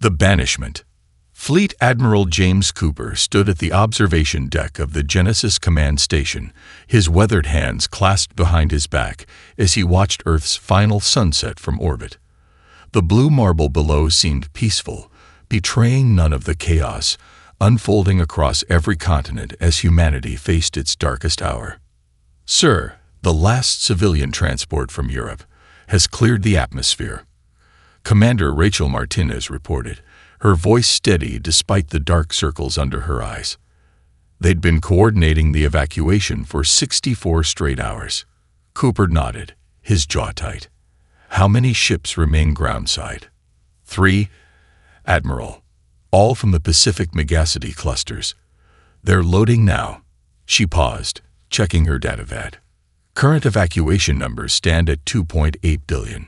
The Banishment. Fleet Admiral James Cooper stood at the observation deck of the Genesis Command Station, his weathered hands clasped behind his back as he watched Earth's final sunset from orbit. The blue marble below seemed peaceful, betraying none of the chaos unfolding across every continent as humanity faced its darkest hour. "Sir, the last civilian transport from Europe has cleared the atmosphere," Commander Rachel Martinez reported, her voice steady despite the dark circles under her eyes. They'd been coordinating the evacuation for 64 straight hours. Cooper nodded, his jaw tight. "How many ships remain groundside?" "3, Admiral. All from the Pacific Megacity clusters. They're loading now." She paused, checking her datavad. "Current evacuation numbers stand at 2.8 billion.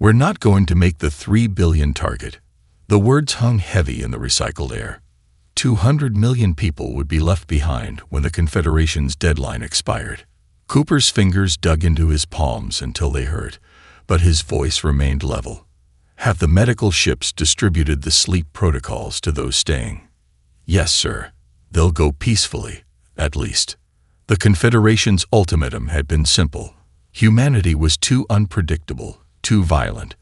We're not going to make the 3 billion target." The words hung heavy in the recycled air. 200 million people would be left behind when the Confederation's deadline expired. Cooper's fingers dug into his palms until they hurt, but his voice remained level. "Have the medical ships distributed the sleep protocols to those staying?" "Yes, sir. They'll go peacefully, at least." The Confederation's ultimatum had been simple. Humanity was too unpredictable, too violent,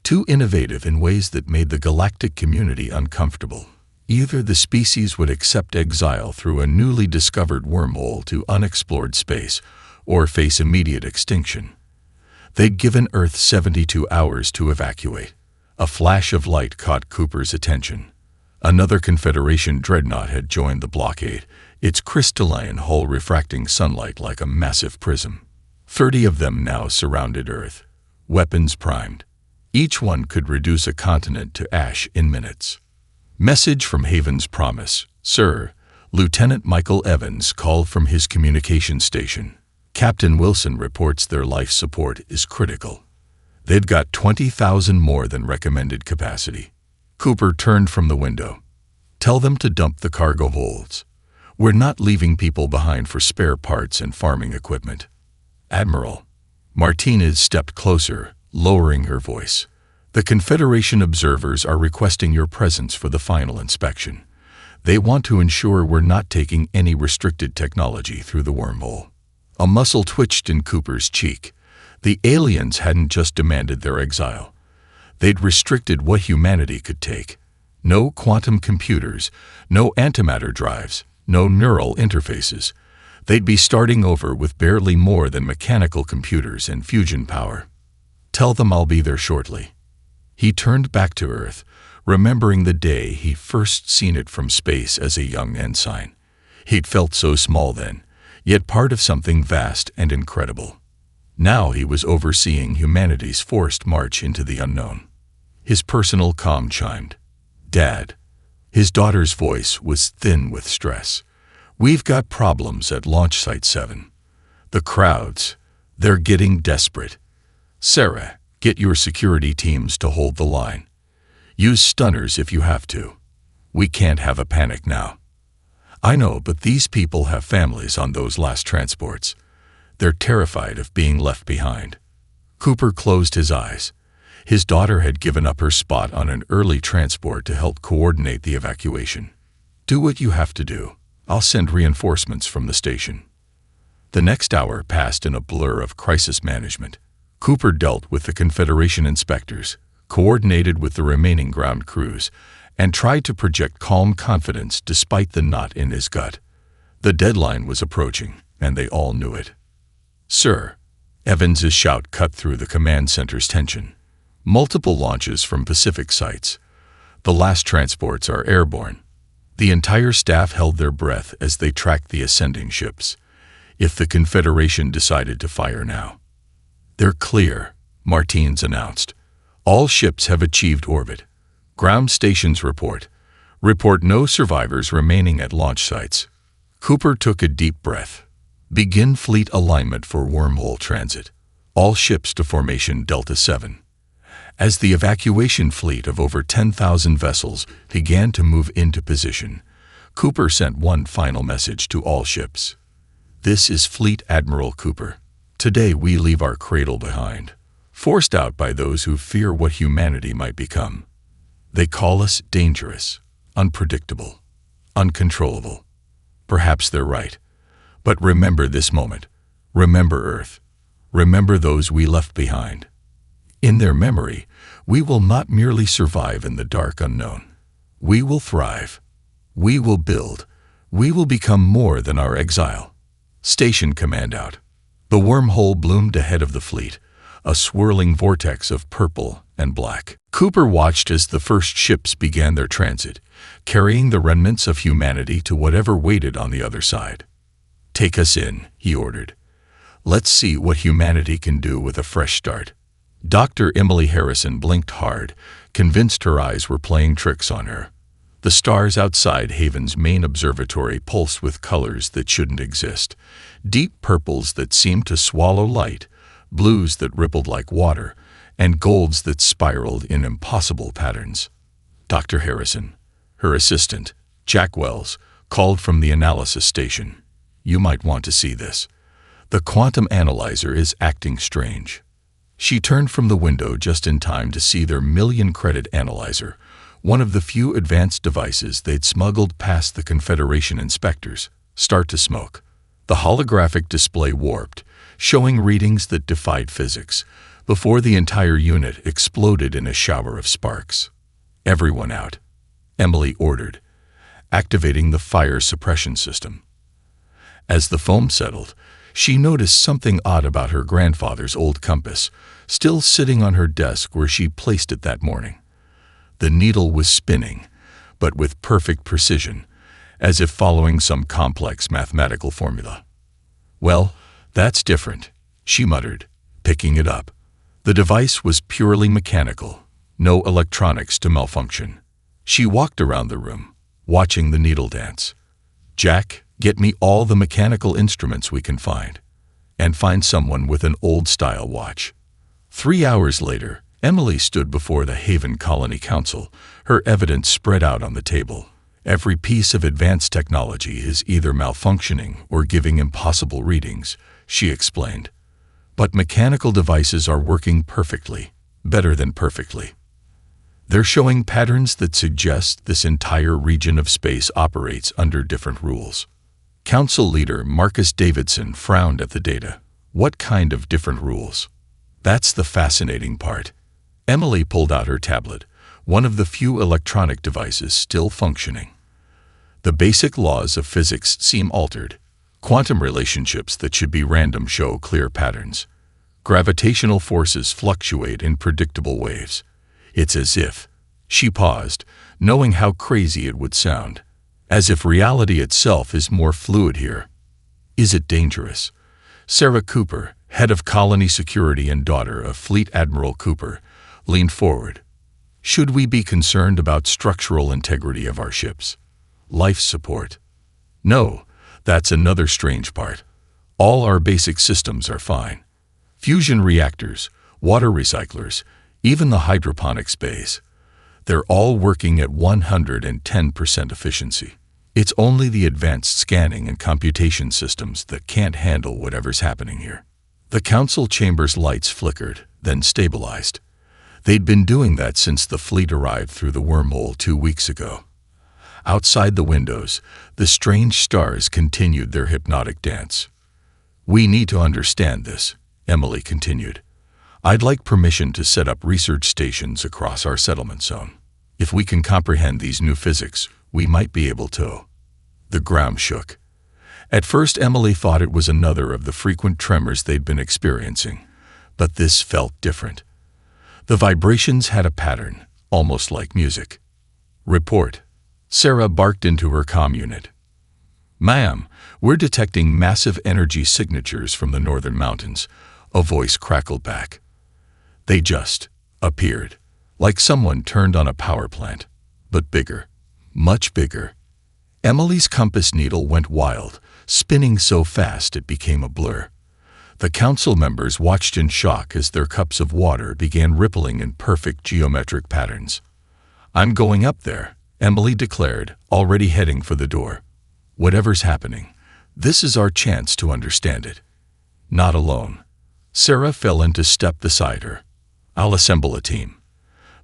too innovative in ways that made the galactic community uncomfortable. Either the species would accept exile through a newly discovered wormhole to unexplored space, or face immediate extinction. They'd given Earth 72 hours to evacuate. A flash of light caught Cooper's attention. Another Confederation dreadnought had joined the blockade, its crystalline hull refracting sunlight like a massive prism. 30 of them now surrounded Earth, weapons primed. Each one could reduce a continent to ash in minutes. Message from Haven's Promise. "Sir," Lieutenant Michael Evans called from his communication station. "Captain Wilson reports their life support is critical. They've got 20,000 more than recommended capacity." Cooper turned from the window. "Tell them to dump the cargo holds. We're not leaving people behind for spare parts and farming equipment." "Admiral." Martinez stepped closer, lowering her voice. "The Confederation observers are requesting your presence for the final inspection. They want to ensure we're not taking any restricted technology through the wormhole." A muscle twitched in Cooper's cheek. The aliens hadn't just demanded their exile. They'd restricted what humanity could take. No quantum computers, no antimatter drives, no neural interfaces. They'd be starting over with barely more than mechanical computers and fusion power. "Tell them I'll be there shortly." He turned back to Earth, remembering the day he first seen it from space as a young ensign. He'd felt so small then, yet part of something vast and incredible. Now he was overseeing humanity's forced march into the unknown. His personal comm chimed. "Dad." His daughter's voice was thin with stress. "We've got problems at Launch Site 7. The crowds, they're getting desperate. Sarah, get your security teams to hold the line. Use stunners if you have to. We can't have a panic now." "I know, but these people have families on those last transports. They're terrified of being left behind." Cooper closed his eyes. His daughter had given up her spot on an early transport to help coordinate the evacuation. "Do what you have to do. I'll send reinforcements from the station." The next hour passed in a blur of crisis management. Cooper dealt with the Confederation inspectors, coordinated with the remaining ground crews, and tried to project calm confidence despite the knot in his gut. The deadline was approaching, and they all knew it. "Sir," Evans's shout cut through the command center's tension. "Multiple launches from Pacific sites. The last transports are airborne." The entire staff held their breath as they tracked the ascending ships. If the Confederation decided to fire now. "They're clear," Martinez announced. "All ships have achieved orbit. Ground stations report no survivors remaining at launch sites." Cooper took a deep breath. "Begin fleet alignment for wormhole transit. All ships to formation Delta 7. As the evacuation fleet of over 10,000 vessels began to move into position, Cooper sent one final message to all ships. "This is Fleet Admiral Cooper. Today we leave our cradle behind, forced out by those who fear what humanity might become. They call us dangerous, unpredictable, uncontrollable. Perhaps they're right. But remember this moment. Remember Earth. Remember those we left behind. In their memory, we will not merely survive in the dark unknown. We will thrive. We will build. We will become more than our exile. Station command out. The wormhole bloomed ahead of the fleet, a swirling vortex of purple and black. Cooper watched as the first ships began their transit, carrying the remnants of humanity to whatever waited on the other side. "Take us in," he ordered. "Let's see what humanity can do with a fresh start." Dr. Emily Harrison blinked hard, convinced her eyes were playing tricks on her. The stars outside Haven's main observatory pulsed with colors that shouldn't exist. Deep purples that seemed to swallow light, blues that rippled like water, and golds that spiraled in impossible patterns. Dr. Harrison, her assistant, Jack Wells, called from the analysis station. "You might want to see this. The quantum analyzer is acting strange." She turned from the window just in time to see their million-credit analyzer, one of the few advanced devices they'd smuggled past the Confederation inspectors, start to smoke. The holographic display warped, showing readings that defied physics, before the entire unit exploded in a shower of sparks. "Everyone out," Emily ordered, activating the fire suppression system. As the foam settled, she noticed something odd about her grandfather's old compass, still sitting on her desk where she placed it that morning. The needle was spinning, but with perfect precision, as if following some complex mathematical formula. "Well, that's different," she muttered, picking it up. The device was purely mechanical, no electronics to malfunction. She walked around the room, watching the needle dance. "Jack, get me all the mechanical instruments we can find. And find someone with an old-style watch." 3 hours later, Emily stood before the Haven Colony Council, her evidence spread out on the table. "Every piece of advanced technology is either malfunctioning or giving impossible readings," she explained. "But mechanical devices are working perfectly, better than perfectly. They're showing patterns that suggest this entire region of space operates under different rules." Council leader Marcus Davidson frowned at the data. "What kind of different rules?" "That's the fascinating part." Emily pulled out her tablet, one of the few electronic devices still functioning. "The basic laws of physics seem altered. Quantum relationships that should be random show clear patterns. Gravitational forces fluctuate in predictable waves. It's as if..." She paused, knowing how crazy it would sound. "As if reality itself is more fluid here." "Is it dangerous?" Sarah Cooper, head of colony security and daughter of Fleet Admiral Cooper, leaned forward. "Should we be concerned about structural integrity of our ships? Life support?" "No, that's another strange part. All our basic systems are fine. Fusion reactors, water recyclers, even the hydroponics bays. They're all working at 110% efficiency. It's only the advanced scanning and computation systems that can't handle whatever's happening here." The council chamber's lights flickered, then stabilized. They'd been doing that since the fleet arrived through the wormhole 2 weeks ago. Outside the windows, the strange stars continued their hypnotic dance. "We need to understand this," Emily continued. "I'd like permission to set up research stations across our settlement zone. If we can comprehend these new physics, we might be able to." The ground shook. At first, Emily thought it was another of the frequent tremors they'd been experiencing, but this felt different. The vibrations had a pattern, almost like music. "Report." Sarah barked into her comm unit. "Ma'am, we're detecting massive energy signatures from the northern mountains," a voice crackled back. "They just appeared, like someone turned on a power plant, but bigger, much bigger." Emily's compass needle went wild, spinning so fast it became a blur. The council members watched in shock as their cups of water began rippling in perfect geometric patterns. "I'm going up there," Emily declared, already heading for the door. "Whatever's happening, this is our chance to understand it." "Not alone." Sarah fell into step beside her. "I'll assemble a team."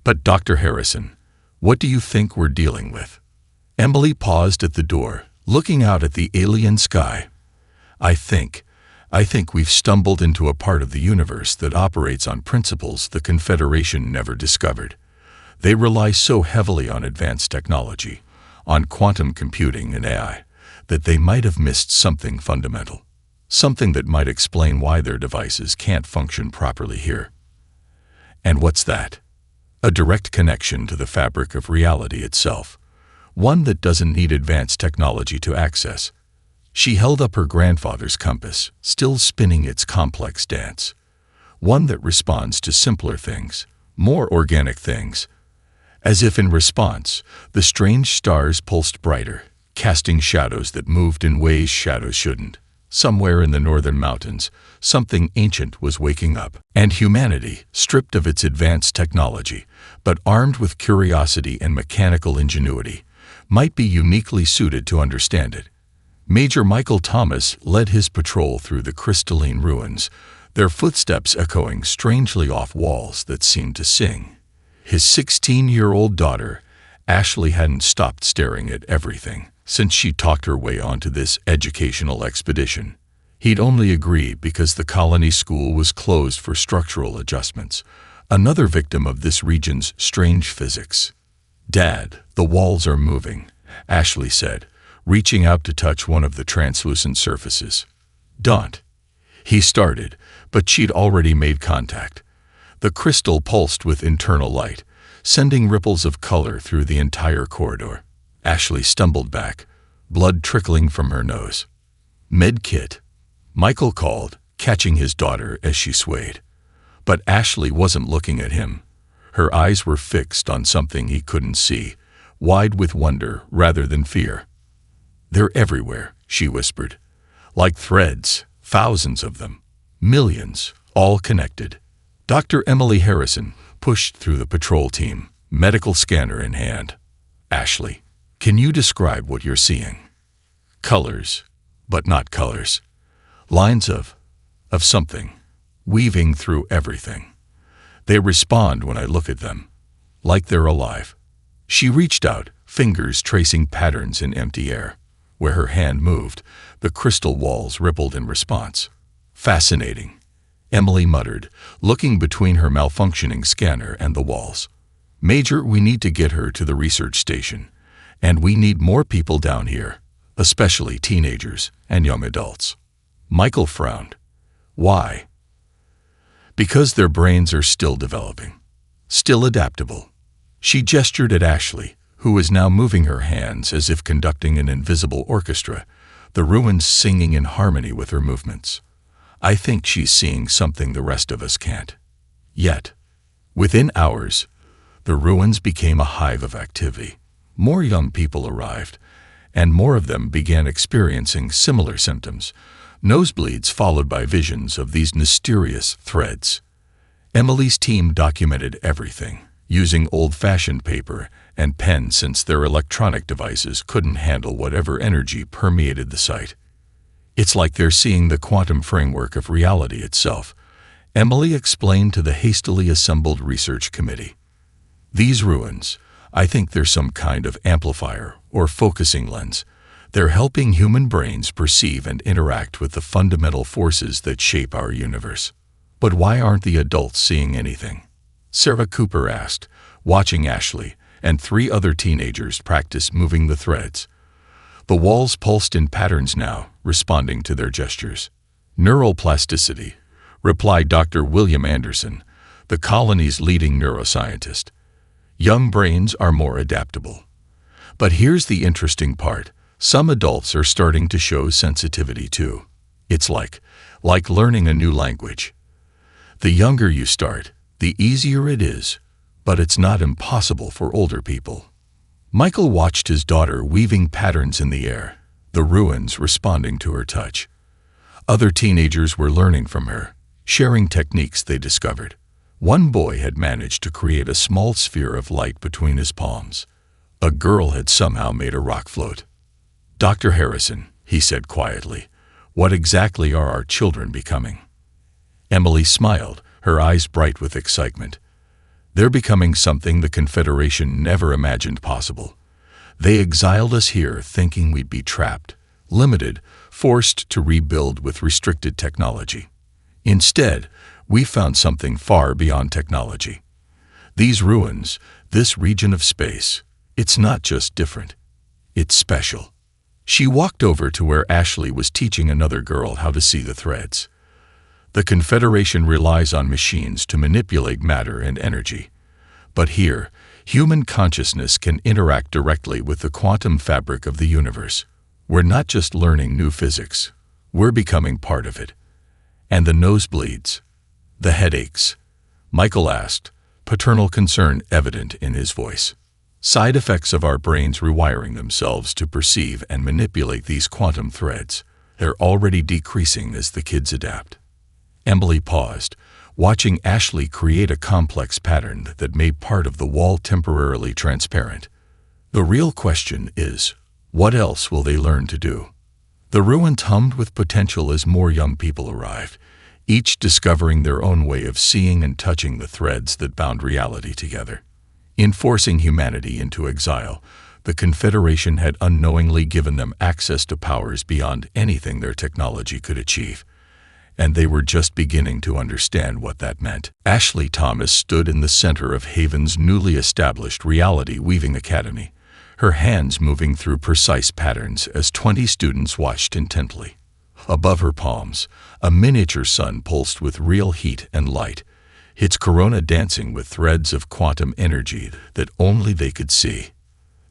"But Dr. Harrison, What do you think we're dealing with?" Emily paused at the door, looking out at the alien sky. I think we've stumbled into a part of the universe that operates on principles the Confederation never discovered. They rely so heavily on advanced technology, on quantum computing and AI, that they might have missed something fundamental, something that might explain why their devices can't function properly here. And what's that? A direct connection to the fabric of reality itself, one that doesn't need advanced technology to access. She held up her grandfather's compass, still spinning its complex dance, one that responds to simpler things, more organic things. As if in response, the strange stars pulsed brighter, casting shadows that moved in ways shadows shouldn't. Somewhere in the northern mountains, something ancient was waking up, and humanity, stripped of its advanced technology, but armed with curiosity and mechanical ingenuity, might be uniquely suited to understand it. Major Michael Thomas led his patrol through the crystalline ruins, their footsteps echoing strangely off walls that seemed to sing. His 16-year-old daughter, Ashley, hadn't stopped staring at everything since she talked her way onto this educational expedition. He'd only agree because the colony school was closed for structural adjustments, another victim of this region's strange physics. "Dad, the walls are moving," Ashley said, reaching out to touch one of the translucent surfaces. "Don't." He started, but she'd already made contact. The crystal pulsed with internal light, sending ripples of color through the entire corridor. Ashley stumbled back, blood trickling from her nose. "Med kit," Michael called, catching his daughter as she swayed. But Ashley wasn't looking at him. Her eyes were fixed on something he couldn't see, wide with wonder rather than fear. "They're everywhere," she whispered. "Like threads, thousands of them. Millions, all connected." Dr. Emily Harrison pushed through the patrol team, medical scanner in hand. "Ashley, can you describe what you're seeing?" "Colors, but not colors. Lines of something, weaving through everything. They respond when I look at them, like they're alive." She reached out, fingers tracing patterns in empty air. Where her hand moved, the crystal walls rippled in response. "Fascinating," Emily muttered, looking between her malfunctioning scanner and the walls. "Major, we need to get her to the research station, and we need more people down here, especially teenagers and young adults." Michael frowned. "Why?" "Because their brains are still developing, still adaptable." She gestured at Ashley, who was now moving her hands as if conducting an invisible orchestra, the ruins singing in harmony with her movements. "I think she's seeing something the rest of us can't. Yet." Within hours, the ruins became a hive of activity. More young people arrived, and more of them began experiencing similar symptoms, nosebleeds followed by visions of these mysterious threads. Emily's team documented everything, using old-fashioned paper and pen since their electronic devices couldn't handle whatever energy permeated the site. "It's like they're seeing the quantum framework of reality itself," Emily explained to the hastily assembled research committee. "These ruins, I think they're some kind of amplifier or focusing lens. They're helping human brains perceive and interact with the fundamental forces that shape our universe." "But why aren't the adults seeing anything?" Sarah Cooper asked, watching Ashley and 3 other teenagers practice moving the threads. The walls pulsed in patterns now, responding to their gestures. "Neural plasticity," replied Dr. William Anderson, the colony's leading neuroscientist. "Young brains are more adaptable." But here's the interesting part. Some adults are starting to show sensitivity too. It's like learning a new language. The younger you start, the easier it is, but it's not impossible for older people. Michael watched his daughter weaving patterns in the air, the ruins responding to her touch. Other teenagers were learning from her, sharing techniques they discovered. One boy had managed to create a small sphere of light between his palms. A girl had somehow made a rock float. "Dr. Harrison," he said quietly, "what exactly are our children becoming?" Emily smiled, her eyes bright with excitement. They're becoming something the Confederation never imagined possible. They exiled us here thinking we'd be trapped, limited, forced to rebuild with restricted technology. Instead, we found something far beyond technology. These ruins, this region of space, it's not just different. It's special. She walked over to where Ashley was teaching another girl how to see the threads. The Confederation relies on machines to manipulate matter and energy. But here, human consciousness can interact directly with the quantum fabric of the universe. We're not just learning new physics, we're becoming part of it. And the nosebleeds, the headaches, Michael asked, paternal concern evident in his voice. Side effects of our brains rewiring themselves to perceive and manipulate these quantum threads. They're already decreasing as the kids adapt. Emily paused, watching Ashley create a complex pattern that made part of the wall temporarily transparent. The real question is, what else will they learn to do? The ruins hummed with potential as more young people arrived, each discovering their own way of seeing and touching the threads that bound reality together. In forcing humanity into exile, the Confederation had unknowingly given them access to powers beyond anything their technology could achieve. And they were just beginning to understand what that meant. Ashley Thomas stood in the center of Haven's newly established Reality Weaving Academy, her hands moving through precise patterns as 20 students watched intently. Above her palms, a miniature sun pulsed with real heat and light, its corona dancing with threads of quantum energy that only they could see.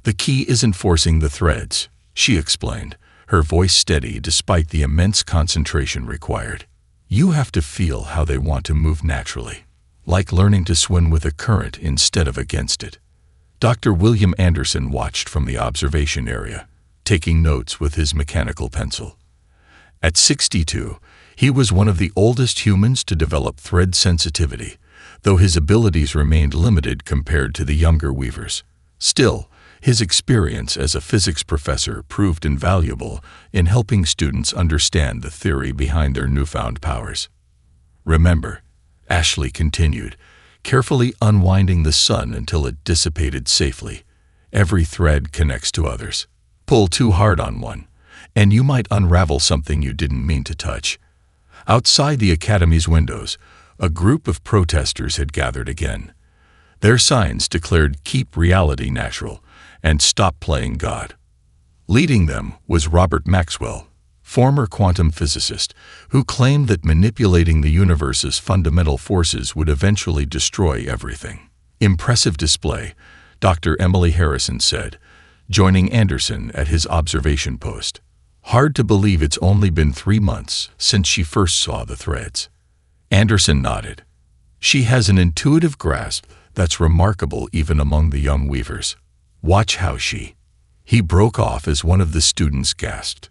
The key isn't forcing the threads, she explained, her voice steady despite the immense concentration required. You have to feel how they want to move naturally, like learning to swim with a current instead of against it. Dr. William Anderson watched from the observation area, taking notes with his mechanical pencil. At 62, he was one of the oldest humans to develop thread sensitivity, though his abilities remained limited compared to the younger weavers. Still, his experience as a physics professor proved invaluable in helping students understand the theory behind their newfound powers. Remember, Ashley continued, carefully unwinding the sun until it dissipated safely. Every thread connects to others. Pull too hard on one, and you might unravel something you didn't mean to touch. Outside the academy's windows, a group of protesters had gathered again. Their signs declared "Keep reality natural" and "Stop playing God." Leading them was Robert Maxwell, former quantum physicist, who claimed that manipulating the universe's fundamental forces would eventually destroy everything. Impressive display, Dr. Emily Harrison said, joining Anderson at his observation post. Hard to believe it's only been 3 months since she first saw the threads. Anderson nodded. She has an intuitive grasp that's remarkable even among the young weavers. Watch how she... He broke off as one of the students gasped.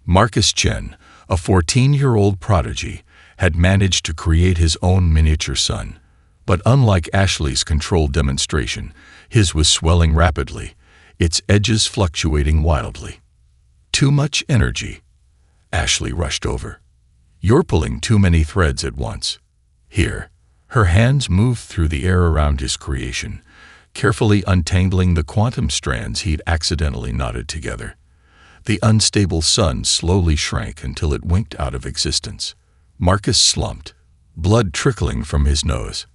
Marcus Chen, a 14-year-old prodigy, had managed to create his own miniature sun. But unlike Ashley's controlled demonstration, his was swelling rapidly, its edges fluctuating wildly. Too much energy. Ashley rushed over. You're pulling too many threads at once. Here. Her hands moved through the air around his creation, carefully untangling the quantum strands he'd accidentally knotted together. The unstable sun slowly shrank until it winked out of existence. Marcus slumped, blood trickling from his nose.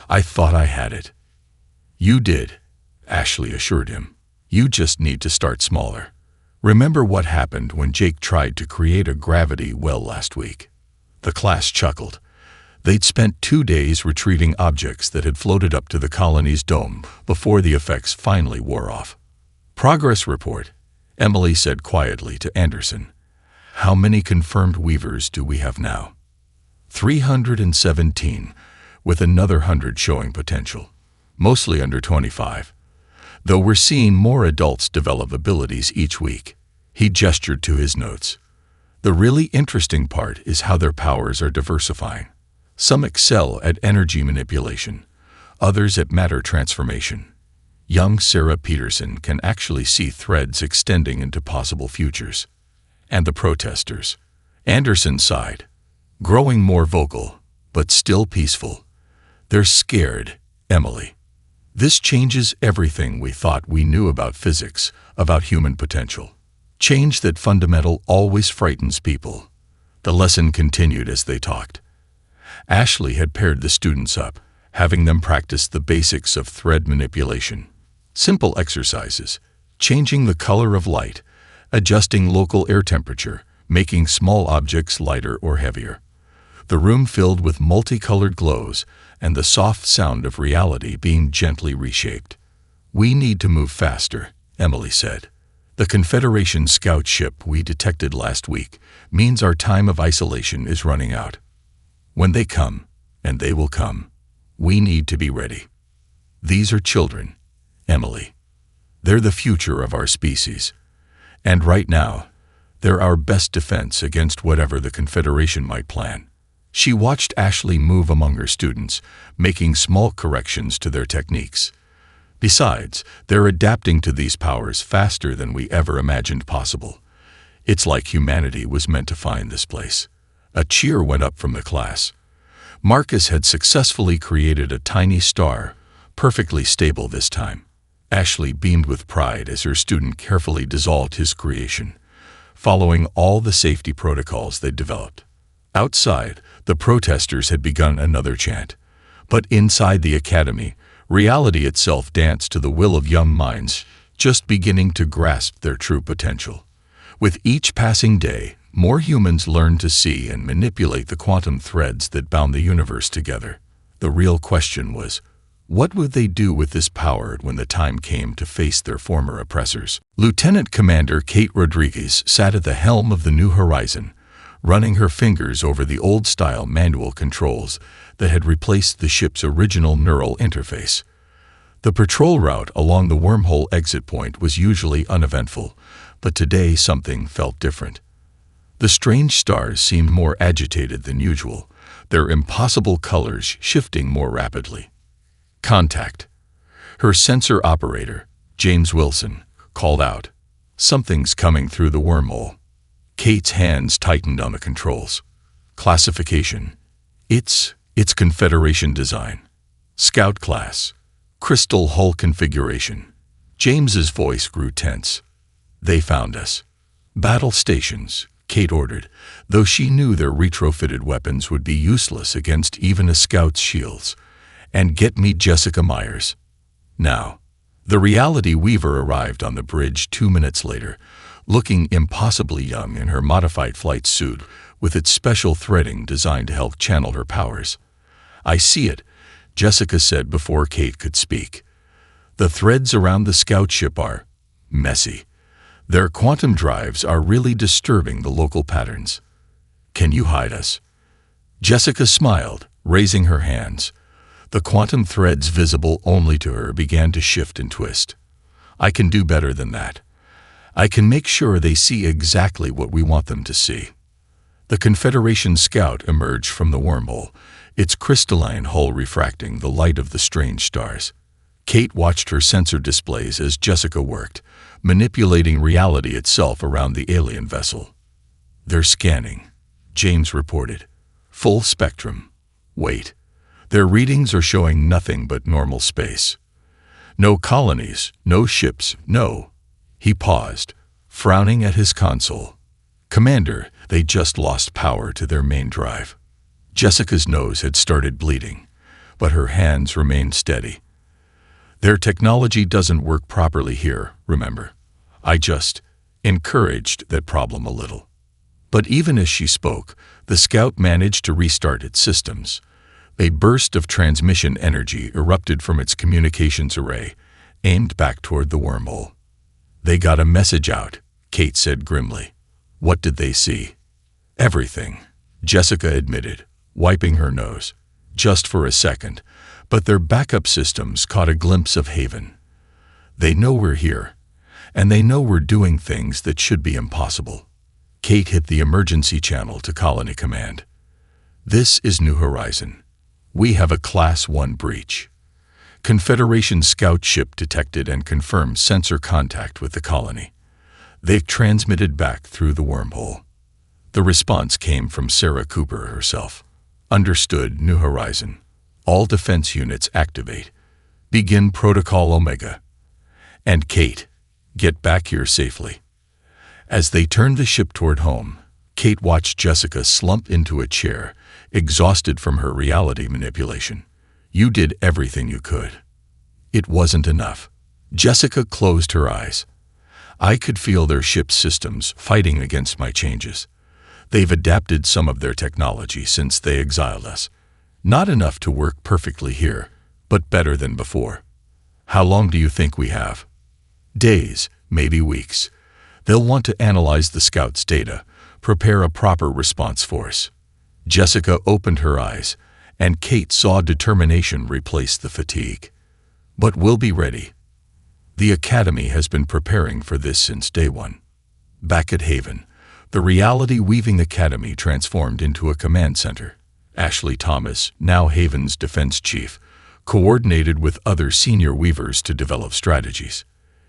I thought I had it. You did, Ashley assured him. You just need to start smaller. Remember what happened when Jake tried to create a gravity well last week? The class chuckled. They'd spent 2 days retrieving objects that had floated up to the colony's dome before the effects finally wore off. Progress report, Emily said quietly to Anderson. How many confirmed weavers do we have now? 317, with another 100 showing potential, mostly under 25. Though we're seeing more adults develop abilities each week. He gestured to his notes. The really interesting part is how their powers are diversifying. Some excel at energy manipulation, others at matter transformation. Young Sarah Peterson can actually see threads extending into possible futures. And the protesters. Anderson sighed, growing more vocal, but still peaceful. They're scared, Emily. This changes everything we thought we knew about physics, about human potential. Change that fundamental always frightens people. The lesson continued as they talked. Ashley had paired the students up, having them practice the basics of thread manipulation. Simple exercises, changing the color of light, adjusting local air temperature, making small objects lighter or heavier. The room filled with multicolored glows and the soft sound of reality being gently reshaped. "We need to move faster," Emily said. "The Confederation scout ship we detected last week means our time of isolation is running out. When they come, and they will come, we need to be ready. These are children, Emily. They're the future of our species. And right now, they're our best defense against whatever the Confederation might plan." She watched Ashley move among her students, making small corrections to their techniques. Besides, they're adapting to these powers faster than we ever imagined possible. It's like humanity was meant to find this place. A cheer went up from the class. Marcus had successfully created a tiny star, perfectly stable this time. Ashley beamed with pride as her student carefully dissolved his creation, following all the safety protocols they'd developed. Outside, the protesters had begun another chant. But inside the academy, reality itself danced to the will of young minds just beginning to grasp their true potential. With each passing day, more humans learned to see and manipulate the quantum threads that bound the universe together. The real question was, what would they do with this power when the time came to face their former oppressors? Lieutenant Commander Kate Rodriguez sat at the helm of the New Horizon, running her fingers over the old-style manual controls that had replaced the ship's original neural interface. The patrol route along the wormhole exit point was usually uneventful, but today something felt different. The strange stars seemed more agitated than usual, their impossible colors shifting more rapidly. Contact. Her sensor operator, James Wilson, called out, "Something's coming through the wormhole." Kate's hands tightened on the controls. Classification. It's Confederation design. Scout class. Crystal hull configuration. James's voice grew tense. "They found us." "Battle stations," Kate ordered, though she knew their retrofitted weapons would be useless against even a scout's shields. "And get me Jessica Myers. Now." The Reality Weaver arrived on the bridge 2 minutes later, looking impossibly young in her modified flight suit with its special threading designed to help channel her powers. "I see it," Jessica said before Kate could speak. "The threads around the scout ship are messy. Their quantum drives are really disturbing the local patterns. Can you hide us?" Jessica smiled, raising her hands. The quantum threads visible only to her began to shift and twist. "I can do better than that. I can make sure they see exactly what we want them to see." The Confederation scout emerged from the wormhole, its crystalline hull refracting the light of the strange stars. Kate watched her sensor displays as Jessica worked, manipulating reality itself around the alien vessel. "They're scanning," James reported. "Full spectrum. Wait. Their readings are showing nothing but normal space. No colonies, no ships, no." He paused, frowning at his console. "Commander, they just lost power to their main drive." Jessica's nose had started bleeding, but her hands remained steady. "Their technology doesn't work properly here, remember. I just encouraged that problem a little." But even as she spoke, the scout managed to restart its systems. A burst of transmission energy erupted from its communications array, aimed back toward the wormhole. "They got a message out," Kate said grimly. "What did they see?" "Everything," Jessica admitted, wiping her nose. "Just for a second, but their backup systems caught a glimpse of Haven. They know we're here, and they know we're doing things that should be impossible." Kate hit the emergency channel to Colony Command. "This is New Horizon. We have a Class 1 breach. Confederation scout ship detected and confirmed sensor contact with the colony. They've transmitted back through the wormhole." The response came from Sarah Cooper herself. "Understood, New Horizon. All defense units activate. Begin Protocol Omega. And Kate, get back here safely. As they turned the ship toward home, Kate watched Jessica slump into a chair, exhausted from her reality manipulation. You did everything you could. It wasn't enough. Jessica closed her eyes. I could feel their ship's systems fighting against my changes. They've adapted some of their technology since they exiled us. Not enough to work perfectly here, but better than before. How long do you think we have? Days, maybe weeks. They'll want to analyze the scouts' data, prepare a proper response force. Jessica opened her eyes, and Kate saw determination replace the fatigue. But we'll be ready. The Academy has been preparing for this since day one. Back at Haven, the Reality Weaving Academy transformed into a command center. Ashley Thomas, now Haven's defense chief, coordinated with other senior weavers to develop strategies.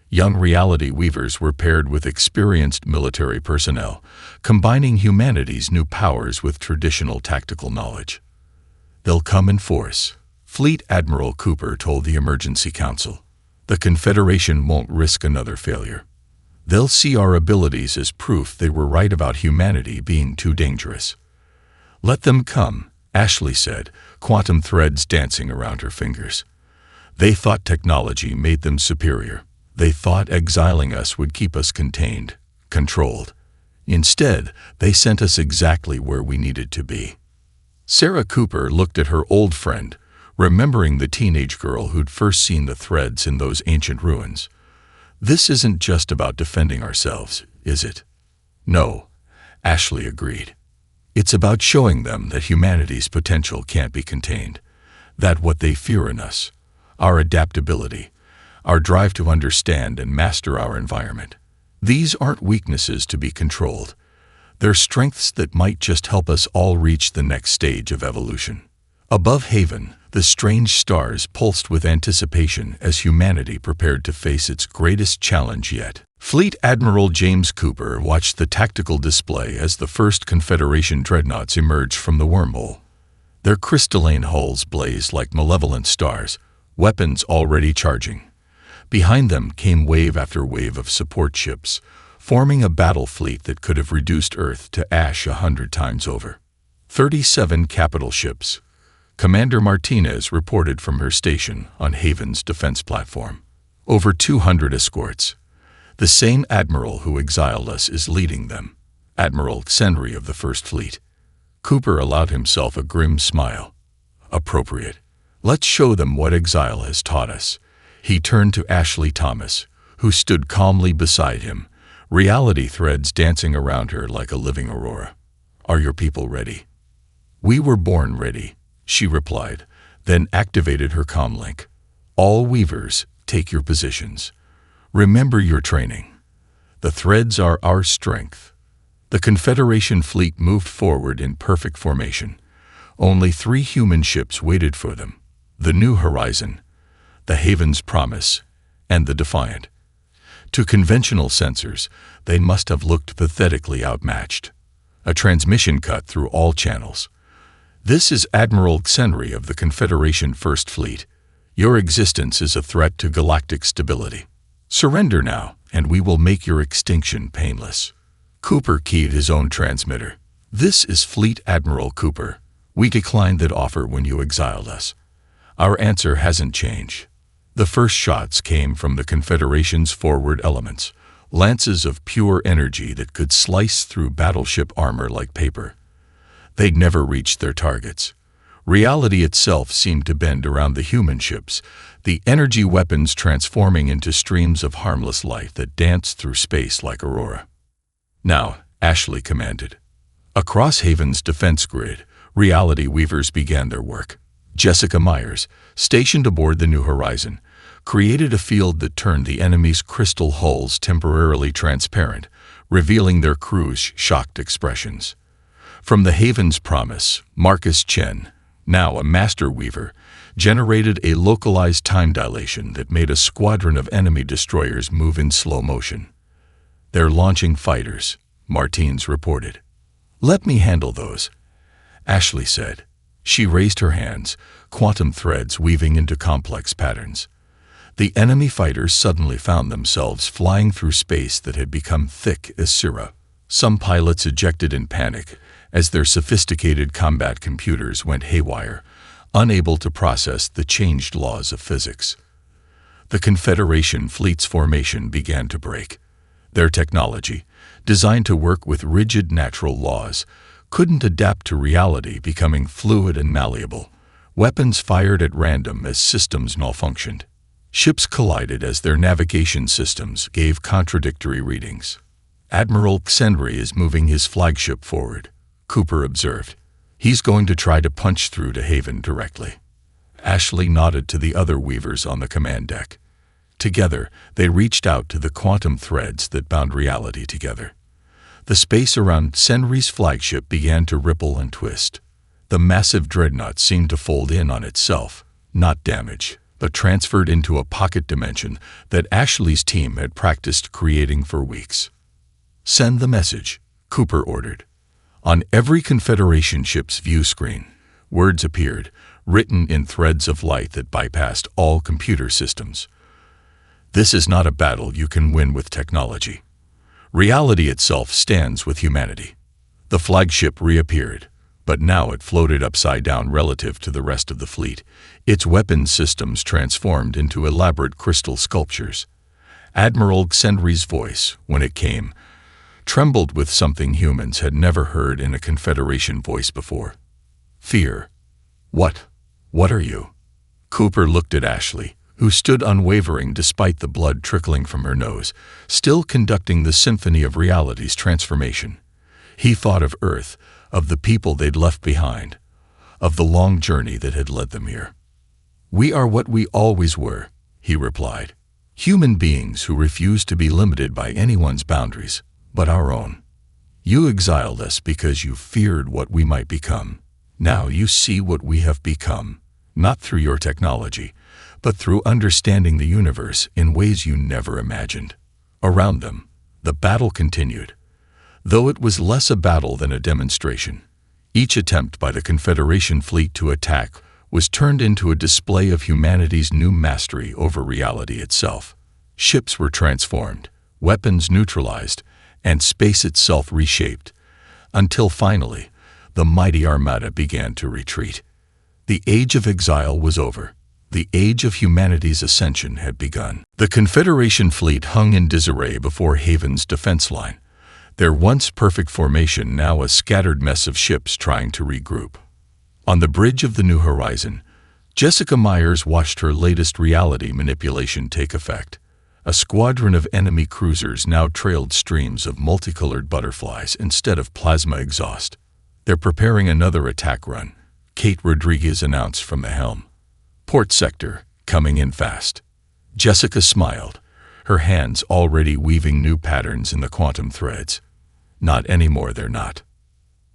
Young reality weavers were paired with experienced military personnel, combining humanity's new powers with traditional tactical knowledge. They'll come in force, Fleet Admiral Cooper told the Emergency Council. The Confederation won't risk another failure. They'll see our abilities as proof they were right about humanity being too dangerous. Let them come, Ashley said, quantum threads dancing around her fingers. They thought technology made them superior. They thought exiling us would keep us contained, controlled. Instead, they sent us exactly where we needed to be. Sarah Cooper looked at her old friend, remembering the teenage girl who'd first seen the threads in those ancient ruins. This isn't just about defending ourselves, is it? No, Ashley agreed. It's about showing them that humanity's potential can't be contained, that what they fear in us, our adaptability, our drive to understand and master our environment, these aren't weaknesses to be controlled. They're strengths that might just help us all reach the next stage of evolution. Above Haven, the strange stars pulsed with anticipation as humanity prepared to face its greatest challenge yet. Fleet Admiral James Cooper watched the tactical display as the first Confederation dreadnoughts emerged from the wormhole. Their crystalline hulls blazed like malevolent stars, weapons already charging. Behind them came wave after wave of support ships, forming a battle fleet that could have reduced Earth to ash 100 times over. 37 capital ships. Commander Martinez reported from her station on Haven's defense platform. Over 200 escorts. The same admiral who exiled us is leading them, Admiral Xenry of the First Fleet. Cooper allowed himself a grim smile. Appropriate. Let's show them what exile has taught us. He turned to Ashley Thomas, who stood calmly beside him, reality threads dancing around her like a living aurora. Are your people ready? We were born ready, she replied, then activated her comlink. All weavers, take your positions. Remember your training. The threads are our strength. The Confederation fleet moved forward in perfect formation. Only 3 human ships waited for them. The New Horizon, the Haven's Promise, and the Defiant. To conventional sensors, they must have looked pathetically outmatched. A transmission cut through all channels. This is Admiral Xenry of the Confederation First Fleet. Your existence is a threat to galactic stability. Surrender now, and we will make your extinction painless. Cooper keyed his own transmitter. This is Fleet Admiral Cooper. We declined that offer when you exiled us. Our answer hasn't changed. The first shots came from the Confederation's forward elements, lances of pure energy that could slice through battleship armor like paper. They'd never reached their targets. Reality itself seemed to bend around the human ships, the energy weapons transforming into streams of harmless light that danced through space like aurora. Now, Ashley commanded. Across Haven's defense grid, reality weavers began their work. Jessica Myers, stationed aboard the New Horizon, created a field that turned the enemy's crystal hulls temporarily transparent, revealing their crew's shocked expressions. From the Haven's Promise, Marcus Chen, now a master weaver, generated a localized time dilation that made a squadron of enemy destroyers move in slow motion. They're launching fighters, Martins reported. Let me handle those, Ashley said. She raised her hands, quantum threads weaving into complex patterns. The enemy fighters suddenly found themselves flying through space that had become thick as syrup. Some pilots ejected in panic as their sophisticated combat computers went haywire, unable to process the changed laws of physics. The Confederation fleet's formation began to break. Their technology, designed to work with rigid natural laws, couldn't adapt to reality, becoming fluid and malleable. Weapons fired at random as systems malfunctioned. Ships collided as their navigation systems gave contradictory readings. "Admiral Xenri is moving his flagship forward," Cooper observed. "He's going to try to punch through to Haven directly." Ashley nodded to the other Weavers on the command deck. Together, they reached out to the quantum threads that bound reality together. The space around Xenri's flagship began to ripple and twist. The massive dreadnought seemed to fold in on itself, not damage, but transferred into a pocket dimension that Ashley's team had practiced creating for weeks. "Send the message," Cooper ordered. On every Confederation ship's view screen, words appeared, written in threads of light that bypassed all computer systems. "This is not a battle you can win with technology. Reality itself stands with humanity." The flagship reappeared, but now it floated upside down relative to the rest of the fleet, its weapons systems transformed into elaborate crystal sculptures. Admiral Xenri's voice, when it came, trembled with something humans had never heard in a Confederation voice before. "Fear. What are you?" Cooper looked at Ashley, who stood unwavering despite the blood trickling from her nose, still conducting the symphony of reality's transformation. He thought of Earth, of the people they'd left behind, of the long journey that had led them here. "We are what we always were," he replied. "Human beings who refuse to be limited by anyone's boundaries, but our own. You exiled us because you feared what we might become. Now you see what we have become, not through your technology, but through understanding the universe in ways you never imagined." Around them, the battle continued, though it was less a battle than a demonstration. Each attempt by the Confederation fleet to attack was turned into a display of humanity's new mastery over reality itself. Ships were transformed, weapons neutralized, and space itself reshaped, until finally, the mighty armada began to retreat. The age of exile was over. The age of humanity's ascension had begun. The Confederation fleet hung in disarray before Haven's defense line, their once perfect formation now a scattered mess of ships trying to regroup. On the bridge of the New Horizon, Jessica Myers watched her latest reality manipulation take effect. A squadron of enemy cruisers now trailed streams of multicolored butterflies instead of plasma exhaust. "They're preparing another attack run," Kate Rodriguez announced from the helm. "Port sector, coming in fast." Jessica smiled, her hands already weaving new patterns in the quantum threads. "Not anymore, they're not."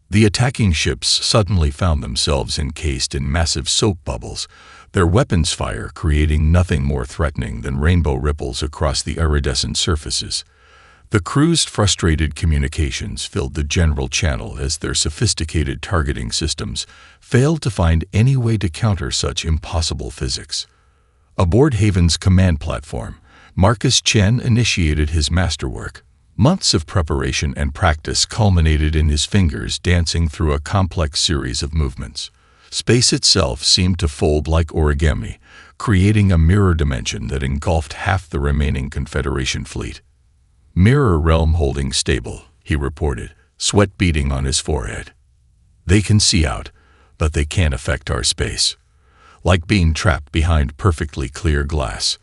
The attacking ships suddenly found themselves encased in massive soap bubbles, their weapons fire creating nothing more threatening than rainbow ripples across the iridescent surfaces. The crew's frustrated communications filled the general channel as their sophisticated targeting systems failed to find any way to counter such impossible physics. Aboard Haven's command platform, Marcus Chen initiated his masterwork. Months of preparation and practice culminated in his fingers dancing through a complex series of movements. Space itself seemed to fold like origami, creating a mirror dimension that engulfed half the remaining Confederation fleet. "Mirror realm holding stable," he reported, sweat beading on his forehead. "They can see out, but they can't affect our space. Like being trapped behind perfectly clear glass."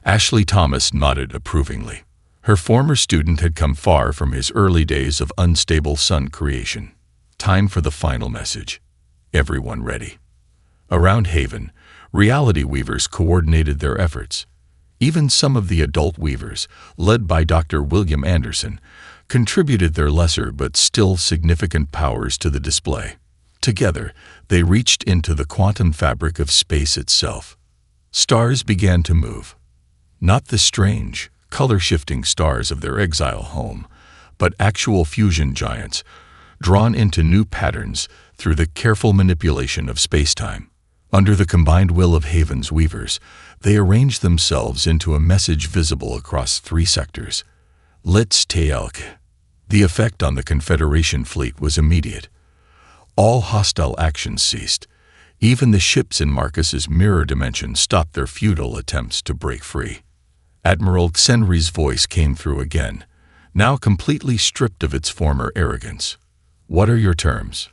Ashley Thomas nodded approvingly. Her former student had come far from his early days of unstable sun creation. Time for the final message. Everyone ready. Around Haven, reality weavers coordinated their efforts. Even some of the adult weavers, led by Dr. William Anderson, contributed their lesser but still significant powers to the display. Together, they reached into the quantum fabric of space itself. Stars began to move. Not the strange, color-shifting stars of their exile home, but actual fusion giants, drawn into new patterns through the careful manipulation of space-time. Under the combined will of Haven's weavers, They arranged themselves into a message visible across 3 sectors. Let's take. The effect on the Confederation fleet was immediate. All hostile actions ceased. Even the ships in Marcus's mirror dimension stopped their futile attempts to break free. Admiral Xenri's voice came through again, now completely stripped of its former arrogance. What are your terms?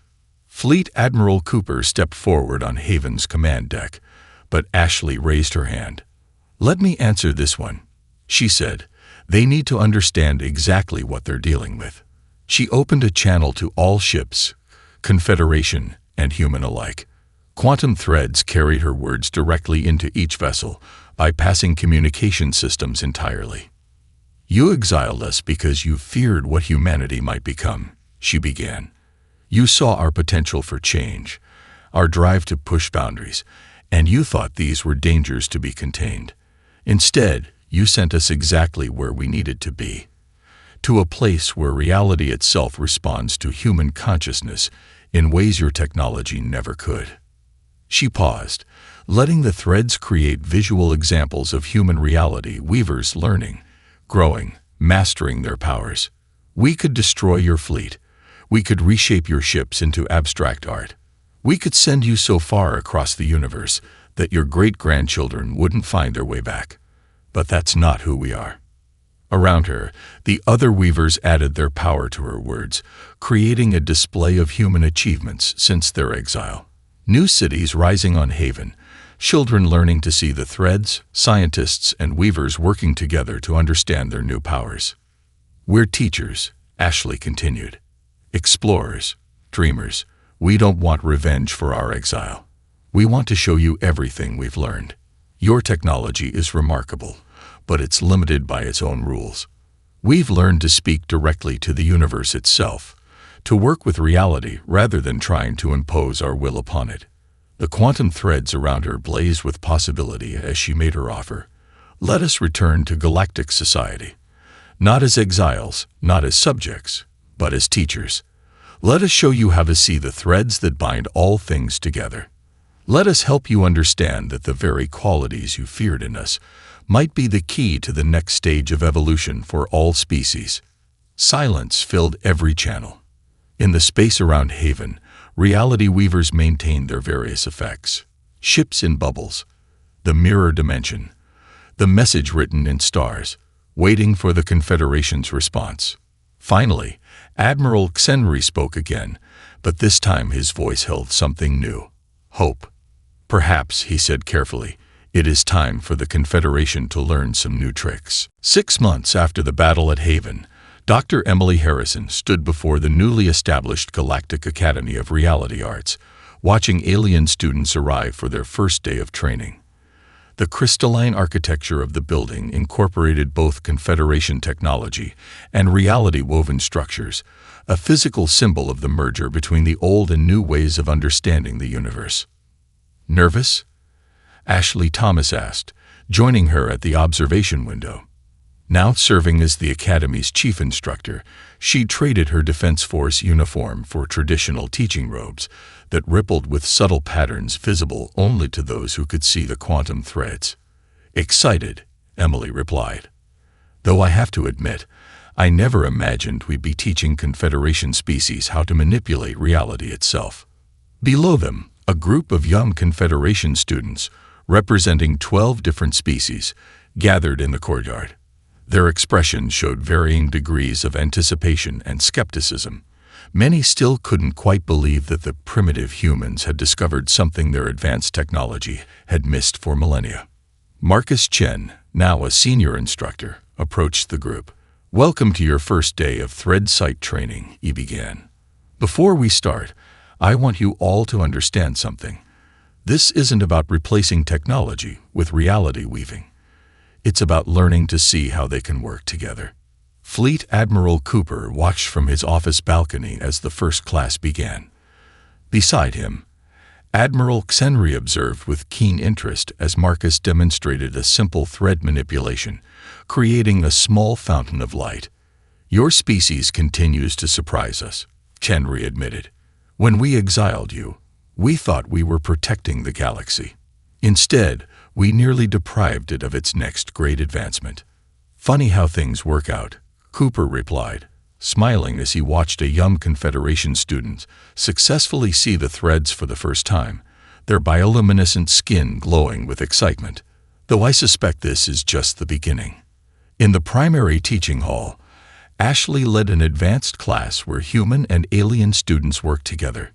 Fleet Admiral Cooper stepped forward on Haven's command deck, but Ashley raised her hand. Let me answer this one, she said. They need to understand exactly what they're dealing with. She opened a channel to all ships, Confederation and human alike. Quantum threads carried her words directly into each vessel, bypassing communication systems entirely. You exiled us because you feared what humanity might become, she began. You saw our potential for change, our drive to push boundaries, and you thought these were dangers to be contained. Instead, you sent us exactly where we needed to be, to a place where reality itself responds to human consciousness in ways your technology never could. She paused, letting the threads create visual examples of human reality, weavers learning, growing, mastering their powers. We could destroy your fleet. We could reshape your ships into abstract art. We could send you so far across the universe that your great-grandchildren wouldn't find their way back. But that's not who we are. Around her, the other weavers added their power to her words, creating a display of human achievements since their exile. New cities rising on Haven, children learning to see the threads, scientists and weavers working together to understand their new powers. We're teachers, Ashley continued. Explorers, dreamers. We don't want revenge for our exile. We want to show you everything we've learned. Your technology is remarkable, but it's limited by its own rules. We've learned to speak directly to the universe itself, to work with reality rather than trying to impose our will upon it. The quantum threads around her blazed with possibility as she made her offer. Let us return to galactic society. Not as exiles, not as subjects, but as teachers. Let us show you how to see the threads that bind all things together. Let us help you understand that the very qualities you feared in us might be the key to the next stage of evolution for all species. Silence filled every channel. In the space around Haven, reality weavers maintained their various effects. Ships in bubbles, the mirror dimension, the message written in stars, waiting for the Confederation's response. Finally, Admiral Xenri spoke again, but this time his voice held something new. Hope. Perhaps, he said carefully, it is time for the Confederation to learn some new tricks. 6 months after the battle at Haven, Dr. Emily Harrison stood before the newly established Galactic Academy of Reality Arts, watching alien students arrive for their first day of training. The crystalline architecture of the building incorporated both Confederation technology and reality-woven structures, a physical symbol of the merger between the old and new ways of understanding the universe. Nervous? Ashley Thomas asked, joining her at the observation window. Now serving as the Academy's chief instructor, she traded her Defense Force uniform for traditional teaching robes that rippled with subtle patterns visible only to those who could see the quantum threads. Excited, Emily replied. Though I have to admit, I never imagined we'd be teaching Confederation species how to manipulate reality itself. Below them, a group of young Confederation students, representing 12 different species, gathered in the courtyard. Their expressions showed varying degrees of anticipation and skepticism. Many still couldn't quite believe that the primitive humans had discovered something their advanced technology had missed for millennia. Marcus Chen, now a senior instructor, approached the group. Welcome to your first day of thread sight training, he began. Before we start, I want you all to understand something. This isn't about replacing technology with reality weaving. It's about learning to see how they can work together. Fleet Admiral Cooper watched from his office balcony as the first class began. Beside him, Admiral Xenri observed with keen interest as Marcus demonstrated a simple thread manipulation, creating a small fountain of light. Your species continues to surprise us, Xenri admitted. When we exiled you, we thought we were protecting the galaxy. Instead, We nearly deprived it of its next great advancement. Funny how things work out, Cooper replied, smiling as he watched a young Confederation student successfully see the threads for the first time, their bioluminescent skin glowing with excitement. Though I suspect this is just the beginning. In the primary teaching hall, Ashley led an advanced class where human and alien students worked together.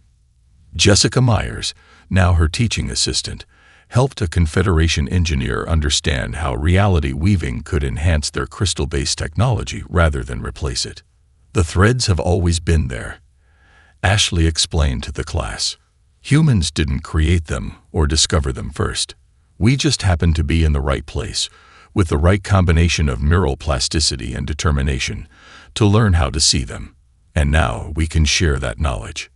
Jessica Myers, now her teaching assistant, helped a Confederation engineer understand how reality weaving could enhance their crystal-based technology rather than replace it. The threads have always been there, Ashley explained to the class. Humans didn't create them or discover them first. We just happened to be in the right place, with the right combination of neural plasticity and determination, to learn how to see them. And now we can share that knowledge.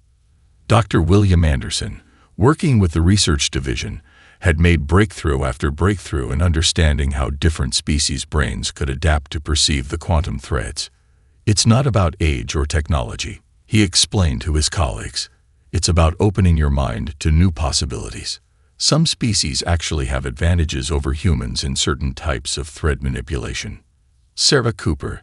Dr. William Anderson, working with the research division, had made breakthrough after breakthrough in understanding how different species' brains could adapt to perceive the quantum threads. It's not about age or technology, he explained to his colleagues. It's about opening your mind to new possibilities. Some species actually have advantages over humans in certain types of thread manipulation. Sarah Cooper,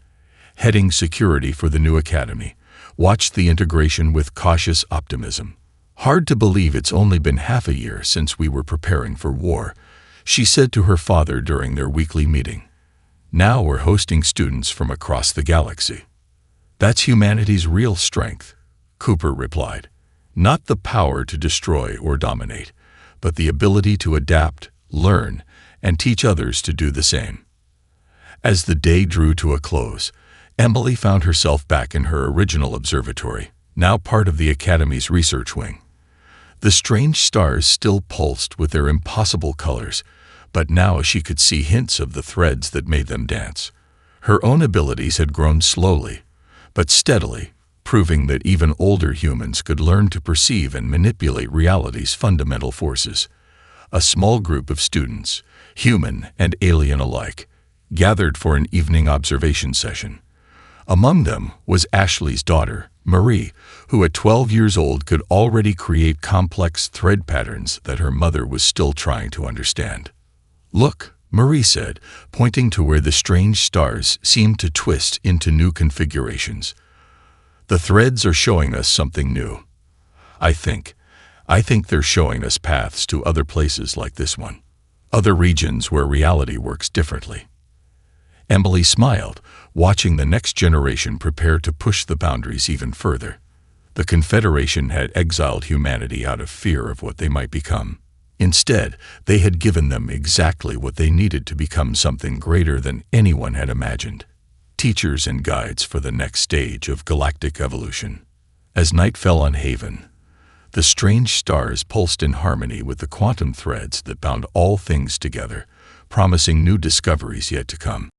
heading security for the new academy, watched the integration with cautious optimism. Hard to believe it's only been half a year since we were preparing for war, she said to her father during their weekly meeting. Now we're hosting students from across the galaxy. That's humanity's real strength, Cooper replied. Not the power to destroy or dominate, but the ability to adapt, learn, and teach others to do the same. As the day drew to a close, Emily found herself back in her original observatory, now part of the Academy's research wing. The strange stars still pulsed with their impossible colors, but now she could see hints of the threads that made them dance. Her own abilities had grown slowly, but steadily, proving that even older humans could learn to perceive and manipulate reality's fundamental forces. A small group of students, human and alien alike, gathered for an evening observation session. Among them was Ashley's daughter, Marie, who at 12 years old could already create complex thread patterns that her mother was still trying to understand. "Look," Marie said, pointing to where the strange stars seemed to twist into new configurations. "The threads are showing us something new. I think they're showing us paths to other places like this one. Other regions where reality works differently." Emily smiled, watching the next generation prepare to push the boundaries even further. The Confederation had exiled humanity out of fear of what they might become. Instead, they had given them exactly what they needed to become something greater than anyone had imagined. Teachers and guides for the next stage of galactic evolution. As night fell on Haven, the strange stars pulsed in harmony with the quantum threads that bound all things together, promising new discoveries yet to come.